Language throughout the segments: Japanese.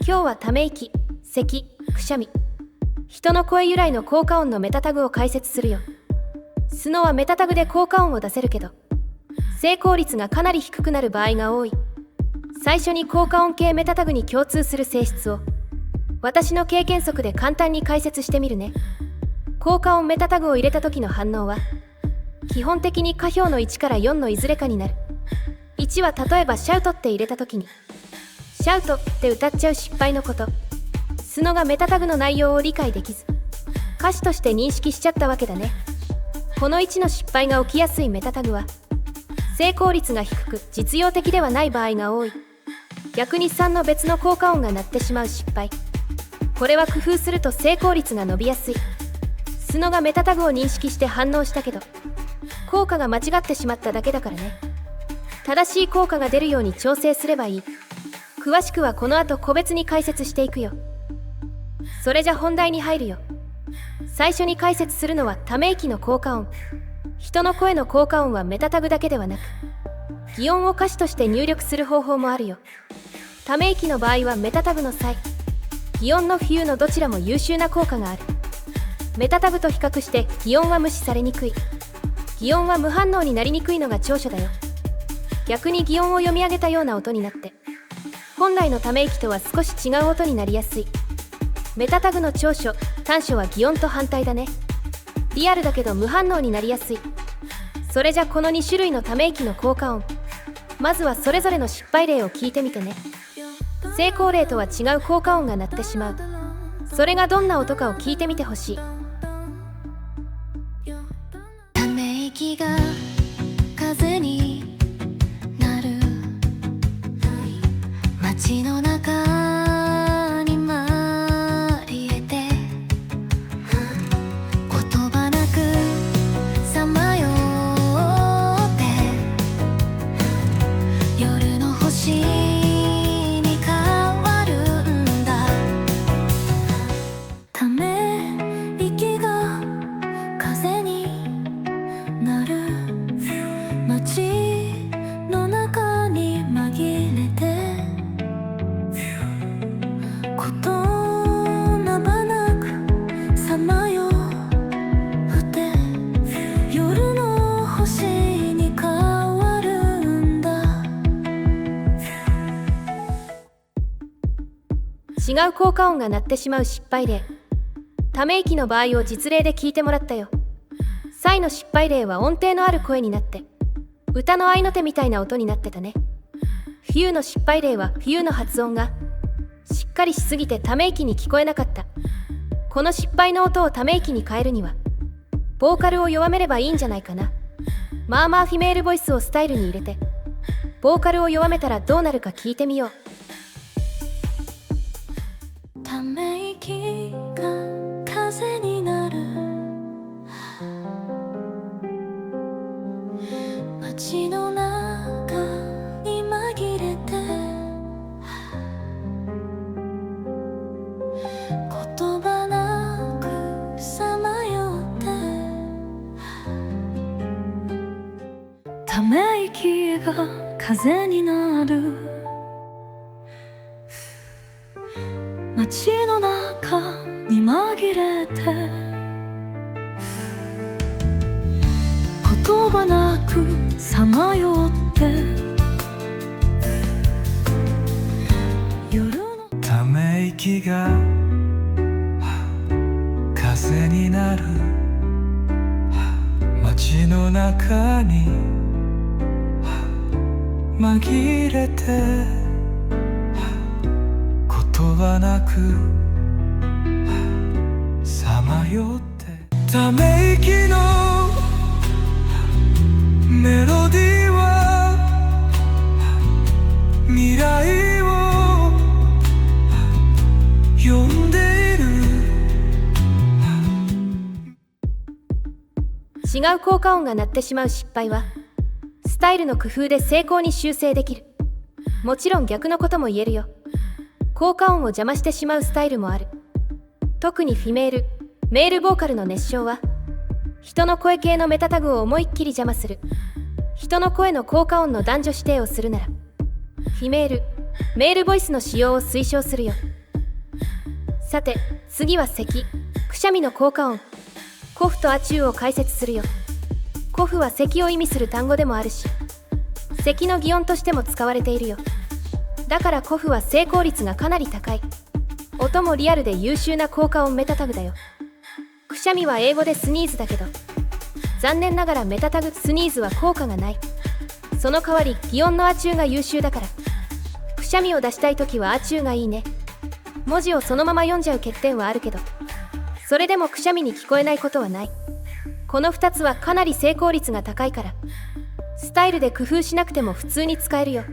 今日はため息、咳、くしゃみ、人の声由来の効果音のメタタグを解説するよ。スノはメタタグで効果音を出せるけど、成功率がかなり低くなる場合が多い。最初に効果音系メタタグに共通する性質を私の経験則で簡単に解説してみるね。効果音メタタグを入れた時の反応は基本的に下表の1から4のいずれかになる。1は例えばシャウトって入れた時にシャウトって歌っちゃう失敗のこと。スノがメタタグの内容を理解できず歌詞として認識しちゃったわけだね。この1の失敗が起きやすいメタタグは成功率が低く実用的ではない場合が多い。逆に3の別の効果音が鳴ってしまう失敗、これは工夫すると成功率が伸びやすい。スノがメタタグを認識して反応したけど効果が間違ってしまっただけだからね。正しい効果が出るように調整すればいい。詳しくはこの後個別に解説していくよ。それじゃ本題に入るよ。最初に解説するのはため息の効果音。人の声の効果音はメタタグだけではなく擬音を歌詞として入力する方法もあるよ。ため息の場合はメタタグの際、擬音のフューのどちらも優秀な効果がある。メタタグと比較して擬音は無視されにくい。擬音は無反応になりにくいのが長所だよ。逆に擬音を読み上げたような音になって本来のため息とは少し違う音になりやすい。メタタグの長所、短所は擬音と反対だね。リアルだけど無反応になりやすい。それじゃこの2種類のため息の効果音、まずはそれぞれの失敗例を聞いてみてね。成功例とは違う効果音が鳴ってしまう。それがどんな音かを聞いてみてほしい。ため息が風になる街の中に紛れて言葉なくさまよって夜の星に変わるんだ。ため息が風になる街の中に紛れて言葉なくさまよって夜の星に変わるんだ。違う効果音が鳴ってしまう失敗例。ため息の場合を実例で聞いてもらったよ。サイの失敗例は音程のある声になって歌の合いの手みたいな音になってたね。フューの失敗例はフューの発音がしっかりしすぎてため息に聞こえなかった。この失敗の音をため息に変えるにはボーカルを弱めればいいんじゃないかな。まあまあフィメールボイスをスタイルに入れてボーカルを弱めたらどうなるか聞いてみよう。ため息が風になる街の中に紛れて言葉なくさまよってため息が風になる街の中に紛れて言葉なくさまよって夜のため息が風になる街の中に紛れて言葉なくさまよってため息のメロディーは未来を呼んでいる。違う効果音が鳴ってしまう失敗はスタイルの工夫で成功に修正できる。もちろん逆のことも言えるよ。効果音を邪魔してしまうスタイルもある。特にフィメール、メールボーカルの熱唱は人の声系のメタタグを思いっきり邪魔する。人の声の効果音の男女指定をするならフィメール、メールボイスの使用を推奨するよ。さて、次は咳、くしゃみの効果音、コフとアチューを解説するよ。コフは咳を意味する単語でもあるし、咳の擬音としても使われているよ。だからコフは成功率がかなり高い。音もリアルで優秀な効果音メタタグだよ。くしゃみは英語でスニーズだけど、残念ながらメタタグスニーズは効果がない。その代わり擬音のアチューが優秀だから、くしゃみを出したいときはアチューがいいね。文字をそのまま読んじゃう欠点はあるけど、それでもくしゃみに聞こえないことはない。この2つはかなり成功率が高いから、スタイルで工夫しなくても普通に使えるよ。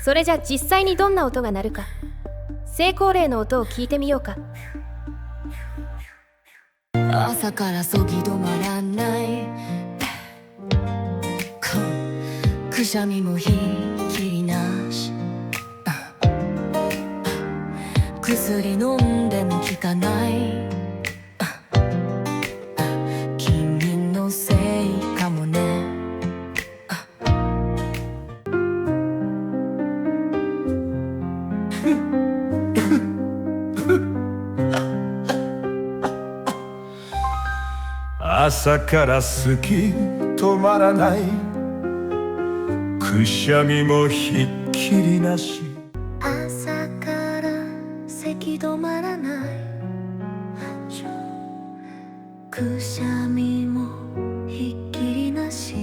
それじゃ実際にどんな音が鳴るか、成功例の音を聞いてみようか。朝からそぎ止まらないくしゃみもひっきりなし薬飲んでも効かない君のせいかもね朝から好き止まらないくしゃみもひっきりなし朝から咳止まらないくしゃみもひっきりなし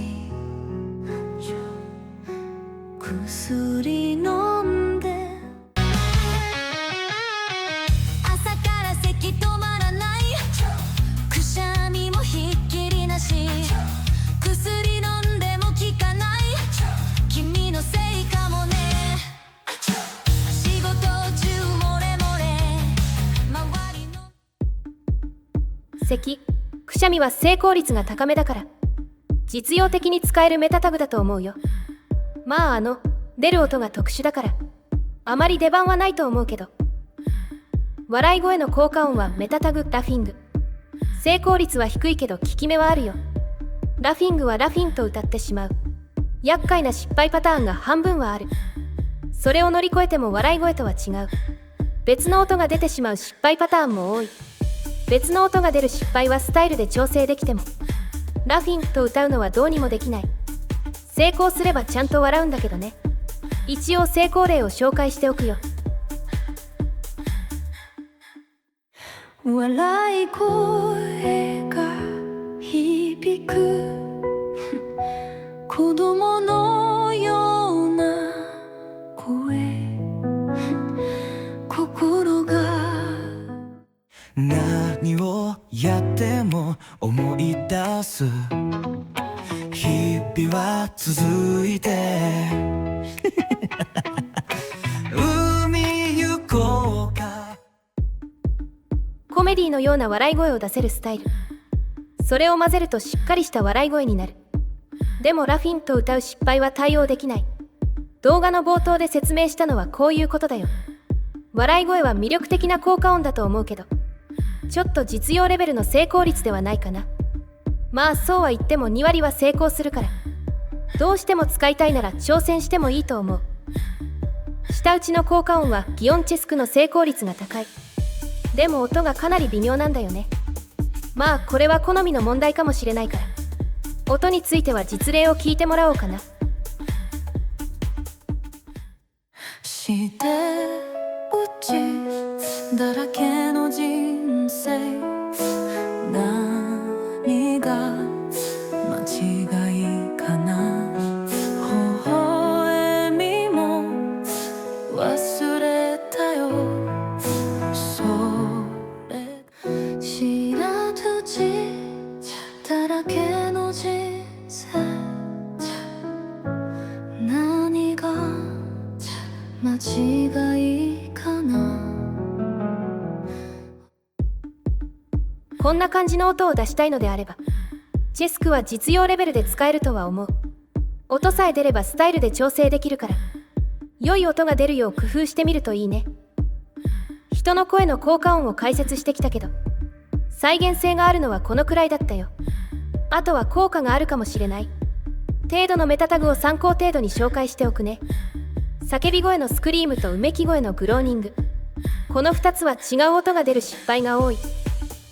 薬飲んで朝から咳止まらないくしゃみもひっきりなし薬飲んでも効かない君のせいかもね仕事中漏れ漏れ周りの咳、くしゃみは成功率が高めだから、実用的に使えるメタタグだと思うよ。まあ出る音が特殊だから、あまり出番はないと思うけど。笑い声の効果音はメタタグラフィング。成功率は低いけど効き目はあるよ。ラフィングはラフィンと歌ってしまう。厄介な失敗パターンが半分はある。それを乗り越えても笑い声とは違う。別の音が出てしまう失敗パターンも多い。別の音が出る失敗はスタイルで調整できても、ラフィンと歌うのはどうにもできない。成功すればちゃんと笑うんだけどね。一応成功例を紹介しておくよ。笑い声が響く子供のような声心が何をやっても思い出す日々は続いて海行こうか。コメディのような笑い声を出せるスタイル。それを混ぜるとしっかりした笑い声になる。でもラフィンと歌う失敗は対応できない。動画の冒頭で説明したのはこういうことだよ。笑い声は魅力的な効果音だと思うけど、ちょっと実用レベルの成功率ではないかな。まあそうは言っても2割は成功するから、どうしても使いたいなら挑戦してもいいと思う。舌打ちの効果音は擬音チェスクの成功率が高い。でも音がかなり微妙なんだよね。まあこれは好みの問題かもしれないから、音については実例を聞いてもらおうかな。して打ちだらけの人生何が間違いかな微笑みも忘れたよそれ白土だらけの人生何が間違いかなこんな感じの音を出したいのであれば、チェスクは実用レベルで使えるとは思う。音さえ出ればスタイルで調整できるから、良い音が出るよう工夫してみるといいね。人の声の効果音を解説してきたけど、再現性があるのはこのくらいだったよ。あとは効果があるかもしれない程度のメタタグを参考程度に紹介しておくね。叫び声のスクリームとうめき声のグローニング。この2つは違う音が出る失敗が多い。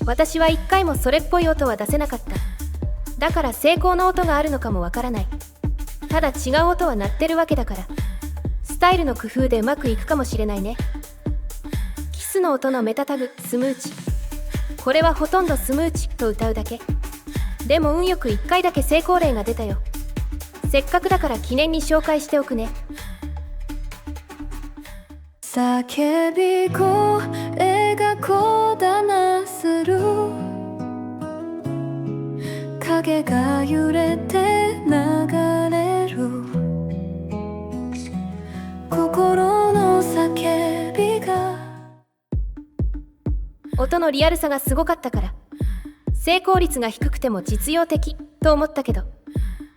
私は1回もそれっぽい音は出せなかった。だから成功の音があるのかもわからない。ただ違う音は鳴ってるわけだから、スタイルの工夫でうまくいくかもしれないね。キスの音のメタタグ、スムーチ。これはほとんどスムーチと歌うだけ。でも運よく1回だけ成功例が出たよ。せっかくだから記念に紹介しておくね。叫び声がこだまする、影が揺れて流れる、心の叫びが。音のリアルさがすごかったから、成功率が低くても実用的と思ったけど、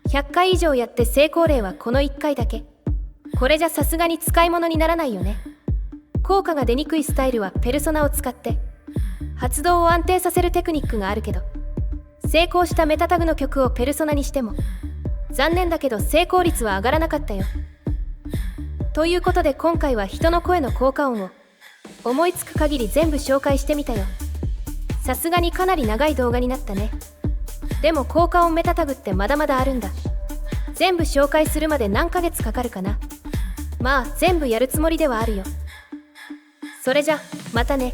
100回以上やって成功例はこの1回だけ。これじゃさすがに使い物にならないよね。効果が出にくいスタイルはペルソナを使って発動を安定させるテクニックがあるけど、成功したメタタグの曲をペルソナにしても残念だけど成功率は上がらなかったよ。ということで今回は人の声の効果音を思いつく限り全部紹介してみたよ。さすがにかなり長い動画になったね。でも効果音メタタグってまだまだあるんだ。全部紹介するまで何ヶ月かかるかな。まあ全部やるつもりではあるよ。それじゃまたね。